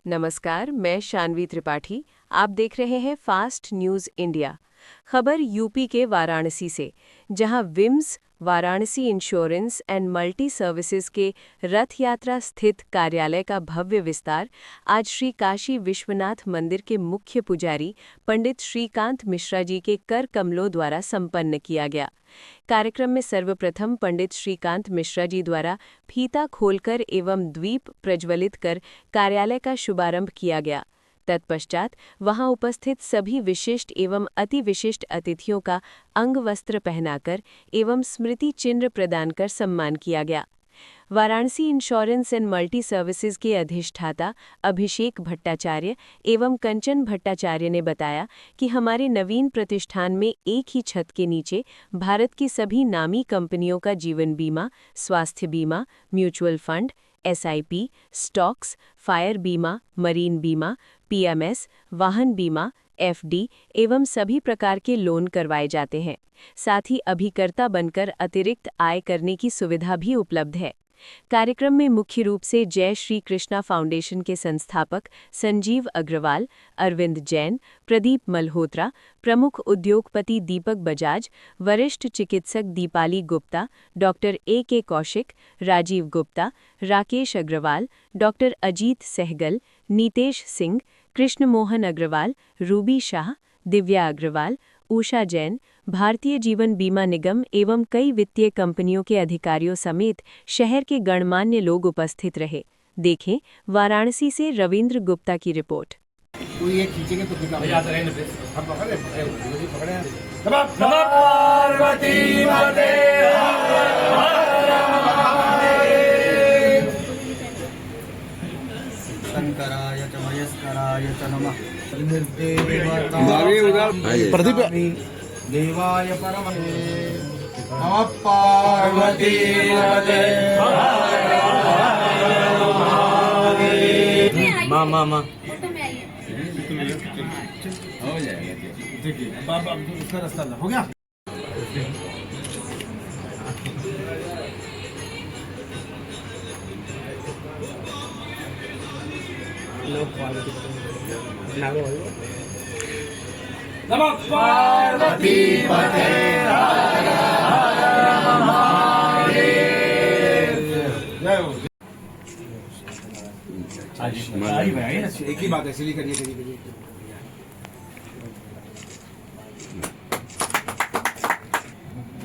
नमस्कार, मैं शानवी त्रिपाठी। आप देख रहे हैं फास्ट न्यूज़ इंडिया। खबर यूपी के वाराणसी से, जहां VIMS Varanasi insurance and multi services के रथ यात्रा स्थित कार्यालय का भव्य विस्तार आज श्री काशी विश्वनाथ मंदिर के मुख्य पुजारी पंडित श्रीकांत मिश्रा जी के कर कमलों द्वारा संपन्न किया गया। कार्यक्रम में सर्वप्रथम पंडित श्रीकांत मिश्रा जी द्वारा फीता खोलकर एवं द्वीप प्रज्वलित कर कार्यालय का शुभारंभ किया गया। तत्पश्चात वहां उपस्थित सभी विशिष्ट एवं अति विशिष्ट अतिथियों का अंग वस्त्र पहनाकर एवं स्मृति चिन्ह प्रदान कर सम्मान किया गया। Varanasi insurance and multi services के अधिष्ठाता अभिषेक भट्टाचार्य एवं कंचन भट्टाचार्य ने बताया कि हमारे नवीन प्रतिष्ठान में एक ही छत के नीचे भारत की सभी नामी कंपनियों का जीवन बीमा, स्वास्थ्य बीमा, mutual fund, SIP, stocks, fire बीमा, मरीन बीमा, PMS, वाहन बीमा, FD एवं सभी प्रकार के लोन करवाए जाते हैं। साथ ही अभिकर्ता बनकर अतिरिक्त आय करने की सुविधा भी उपलब्ध है। कार्यक्रम में मुख्य रूप से जय श्री कृष्णा फाउंडेशन के संस्थापक संजीव अग्रवाल, अरविंद जैन, प्रदीप मल्होत्रा, प्रमुख उद्योगपति दीपक बजाज, वरिष्ठ चिकित्सक Deepali Gupta, doctor AK Kaushik, Rajeev Gupta, Rakesh Agarwal, doctor Ajit Sehgal, Nitesh Singh, Krishna Mohan Agarwal, Ruby Shah, Divya Agarwal, Usha Jain, Bharatiya Jeevan बीमा निगम एवं कई वित्तीय कंपनियों के अधिकारियों समेत शहर के गणमान्य लोग उपस्थित रहे। देखें वाराणसी से रविंद्र गुप्ता की रिपोर्ट। शंकराय च मयस्कराय च नमः। प्रदीप देवाय परमये नमः। पार्वती माँ हो जाएगा। देखिए अब उसका रास्ता हो गया। नमः पार्वती पते हर हर महादेव। एक ही बात है, इसलिए करिए।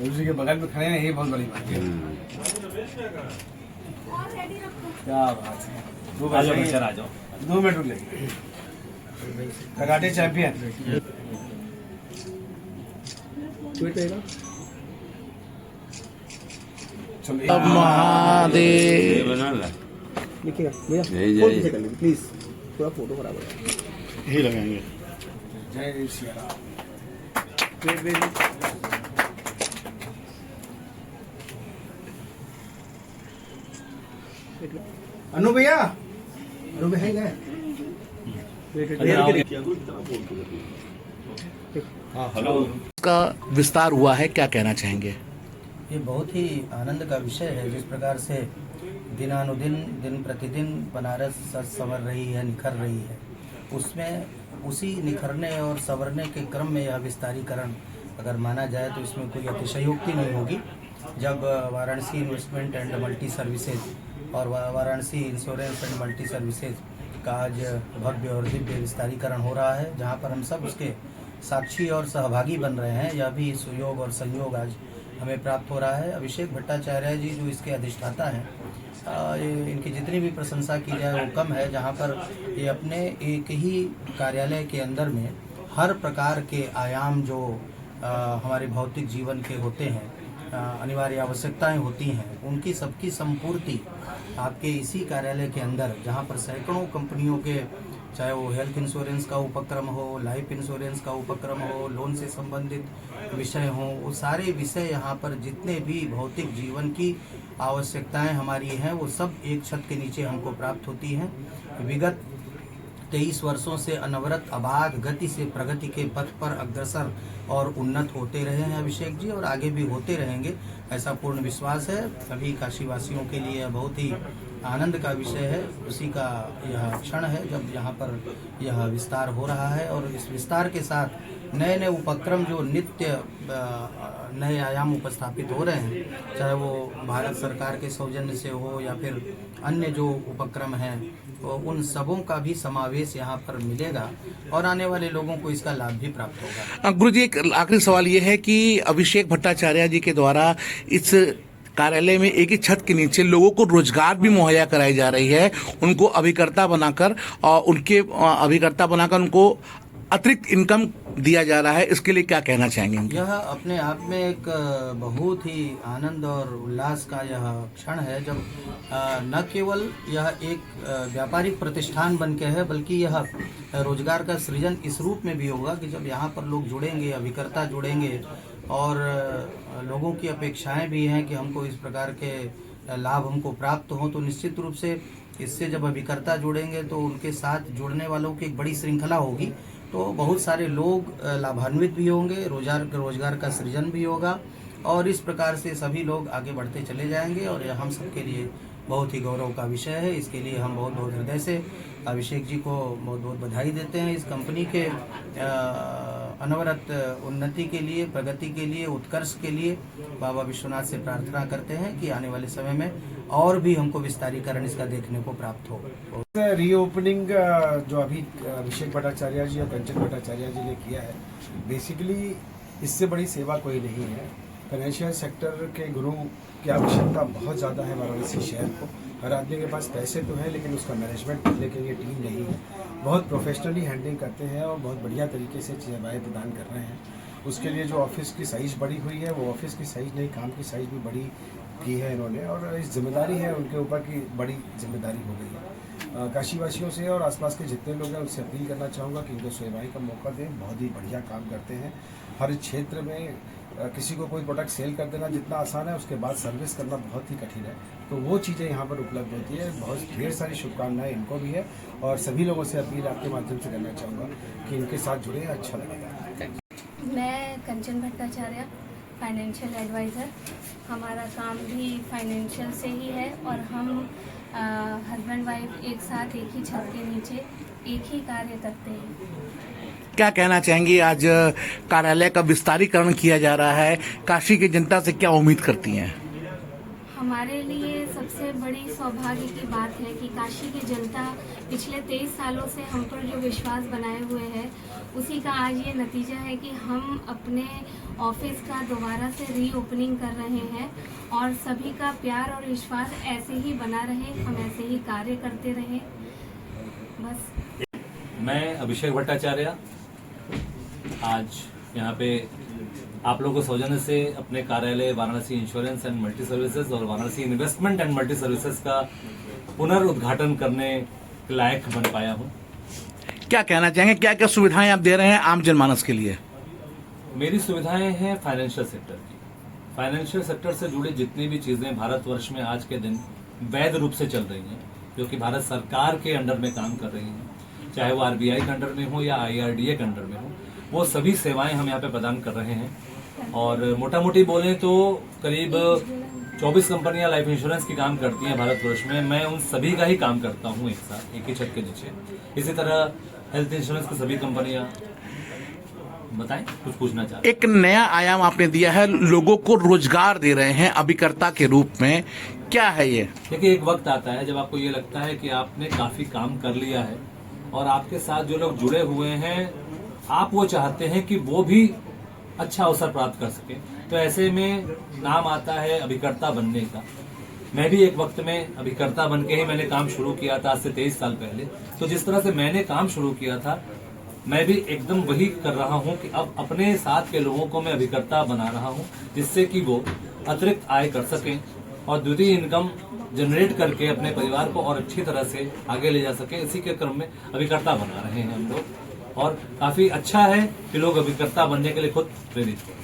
उसी के बगल में खड़े हैं, यही बहुत बड़ी बात है। क्या बात है। 2 मिनट रुक लेंगे। कराटे चैंपियन महादेव लिखिएगा भैया, प्लीज थोड़ा फोटो खराब हो जाएगा। यही लगाएंगे। जय श्री राम। अनु भैया है का विस्तार हुआ है, क्या कहना चाहेंगे? ये बहुत ही आनंद का विषय है। जिस प्रकार से दिनानुदिन दिन प्रतिदिन बनारस संवर रही है, निखर रही है, उसमें उसी निखरने और संवरने के क्रम में यह विस्तारीकरण अगर माना जाए तो इसमें कोई अतिशयोक्ति नहीं होगी। जब Varanasi investment and multi services और Varanasi insurance and multi services का आज भव्य और दिव्य विस्तारीकरण हो रहा है, जहाँ पर हम सब उसके साक्षी और सहभागी बन रहे हैं, यह भी सुयोग और संयोग आज हमें प्राप्त हो रहा है। अभिषेक भट्टाचार्य जी जो इसके अधिष्ठाता हैं, इनकी जितनी भी प्रशंसा की जाए वो कम है। जहाँ पर ये अपने एक ही कार्यालय के अंदर में हर प्रकार के आयाम जो हमारे भौतिक जीवन के होते हैं, अनिवार्य आवश्यकताएं होती हैं, उनकी सबकी संपूर्ति आपके इसी कार्यालय के अंदर, जहाँ पर सैकड़ों कंपनियों के, चाहे वो हेल्थ इंश्योरेंस का उपक्रम हो, लाइफ इंश्योरेंस का उपक्रम हो, लोन से संबंधित विषय हों, वो सारे विषय यहाँ पर जितने भी भौतिक जीवन की आवश्यकताएं हमारी हैं वो सब एक छत के नीचे हमको प्राप्त होती हैं। विगत 23 वर्षों से अनवरत अबाध गति से प्रगति के पथ पर अग्रसर और उन्नत होते रहे हैं अभिषेक जी, और आगे भी होते रहेंगे, ऐसा पूर्ण विश्वास है। सभी काशीवासियों के लिए बहुत ही आनंद का विषय है, उसी का यह क्षण है जब यहाँ पर यह विस्तार हो रहा है। और इस विस्तार के साथ नए नए उपक्रम जो नित्य नए आयाम उपस्थापित हो रहे हैं, चाहे वो भारत सरकार के सौजन्य से हो या फिर अन्य जो उपक्रम हैं, तो उन सबों का भी समावेश यहाँ पर मिलेगा और आने वाले लोगों को इसका लाभ भी प्राप्त होगा। गुरु जी, एक आखिरी सवाल ये है कि अभिषेक भट्टाचार्य जी के द्वारा इस कार्यालय में एक ही छत के नीचे लोगों को रोजगार भी मुहैया कराई जा रही है, उनको अभिकर्ता बनाकर उनको अतिरिक्त इनकम दिया जा रहा है, इसके लिए क्या कहना चाहेंगे? यह अपने आप में एक बहुत ही आनंद और उल्लास का यह क्षण है जब न केवल यह एक व्यापारिक प्रतिष्ठान बन के है, बल्कि यह रोजगार का सृजन इस रूप में भी होगा कि जब यहाँ पर लोग जुड़ेंगे, अभिकर्ता जुड़ेंगे और लोगों की अपेक्षाएं भी हैं कि हमको इस प्रकार के लाभ हमको प्राप्त हों, तो निश्चित रूप से इससे जब अभिकर्ता जुड़ेंगे तो उनके साथ जुड़ने वालों की एक बड़ी श्रृंखला होगी, तो बहुत सारे लोग लाभान्वित भी होंगे, रोजगार का सृजन भी होगा और इस प्रकार से सभी लोग आगे बढ़ते चले जाएंगे और यह हम सबके लिए बहुत ही गौरव का विषय है। इसके लिए हम बहुत बहुत हृदय से अभिषेक जी को बहुत बहुत बधाई देते हैं। इस कंपनी के अनवरत उन्नति के लिए, प्रगति के लिए, उत्कर्ष के लिए बाबा विश्वनाथ से प्रार्थना करते हैं कि आने वाले समय में और भी हमको विस्तारीकरण इसका देखने को प्राप्त हो। रीओपनिंग जो अभी अभिषेक भट्टाचार्य जी और कंचन भट्टाचार्य जी ने किया है, बेसिकली इससे बड़ी सेवा कोई नहीं है। फाइनेंशियल सेक्टर के गुरु की आवश्यकता बहुत ज़्यादा है वाराणसी शहर को। हर आदमी के पास पैसे तो है, लेकिन उसका मैनेजमेंट करने के लिए टीम नहीं है। बहुत प्रोफेशनली हैंडलिंग करते हैं और बहुत बढ़िया तरीके से सेवाएँ प्रदान कर रहे हैं। उसके लिए जो ऑफिस की साइज़ बड़ी हुई है, वो ऑफिस की साइज़ नहीं, काम की साइज़ भी बड़ी की है इन्होंने, और इस जिम्मेदारी है उनके ऊपर की बड़ी जिम्मेदारी हो गई है। काशीवासियों से और आसपास के जितने लोग हैं उनसे अपील करना चाहूँगा कि इनको सेवाएं का मौका दें। बहुत ही बढ़िया काम करते हैं। हर क्षेत्र में किसी को कोई प्रोडक्ट सेल कर देना जितना आसान है, उसके बाद सर्विस करना बहुत ही कठिन है, तो वो चीज़ें यहाँ पर उपलब्ध होती है। बहुत ढेर सारी शुभकामनाएं इनको भी है और सभी लोगों से अपील आपके माध्यम से करना चाहूँगा कि इनके साथ जुड़े, अच्छा लगेगा। मैं कंचन भट्टाचार्य, फाइनेंशियल एडवाइज़र। हमारा काम भी फाइनेंशियल से ही है और हम हस्बैंड वाइफ एक साथ एक ही छत के नीचे एक ही कार्य करते हैं। क्या कहना चाहेंगी? आज कार्यालय का विस्तारीकरण किया जा रहा है, काशी की जनता से क्या उम्मीद करती हैं? हमारे लिए सबसे बड़ी सौभाग्य की बात है कि काशी की जनता पिछले 23 सालों से हम पर जो विश्वास बनाए हुए है, उसी का आज ये नतीजा है कि हम अपने ऑफिस का दोबारा से रीओपनिंग कर रहे हैं और सभी का प्यार और विश्वास ऐसे ही बना रहे, हम ऐसे ही कार्य करते रहें। बस। मैं अभिषेक भट्टाचार्य आज यहाँ पे आप लोगों को सौजन्य से अपने कार्यालय Varanasi insurance and multi services और Varanasi investment and multi services का पुनर्उद्घाटन करने के लायक बन पाया हूँ। क्या कहना चाहेंगे? क्या क्या सुविधाएं आप दे रहे हैं आम जनमानस के लिए? मेरी सुविधाएं हैं फाइनेंशियल सेक्टर की। फाइनेंशियल सेक्टर से जुड़ी जितनी भी चीजें भारतवर्ष में आज के दिन वैध रूप से चल रही हैं, जो कि भारत सरकार के अंडर में काम कर रही हैं, चाहे वो आरबीआई के अंडर में हो या आईआरडीए के अंडर में हो, वो सभी सेवाएं हम यहाँ पे प्रदान कर रहे हैं। और मोटा मोटी बोले तो करीब 24 कंपनियां लाइफ इंश्योरेंस की काम करती हैं भारतवर्ष में। मैं उन सभी का ही काम करता हूँ एक साथ, एक ही छत के नीचे। इसी तरह हेल्थ इंश्योरेंस की सभी कंपनियां। बताएं, कुछ पूछना चाहते? एक नया आयाम आपने दिया है, लोगों को रोजगार दे रहे हैं अभिकर्ता के रूप में, क्या है ये? देखिए, एक वक्त आता है जब आपको ये लगता है कि आपने काफी काम कर लिया है और आपके साथ जो लोग जुड़े हुए हैं, आप वो चाहते हैं कि वो भी अच्छा अवसर प्राप्त कर सके। तो ऐसे में नाम आता है अभिकर्ता बनने का। मैं भी एक वक्त में अभिकर्ता बन के ही मैंने काम शुरू किया था, आज से 23 साल पहले। तो जिस तरह से मैंने काम शुरू किया था, मैं भी एकदम वही कर रहा हूँ कि अब अपने साथ के लोगों को मैं अभिकर्ता बना रहा हूँ, जिससे कि वो अतिरिक्त आय कर सकें और द्वितीय इनकम जनरेट करके अपने परिवार को और अच्छी तरह से आगे ले जा सके। इसी के क्रम में अभिकर्ता बना रहे हैं हम लोग और काफी अच्छा है कि लोग अभिकर्ता बनने के लिए खुद प्रेरित हैं।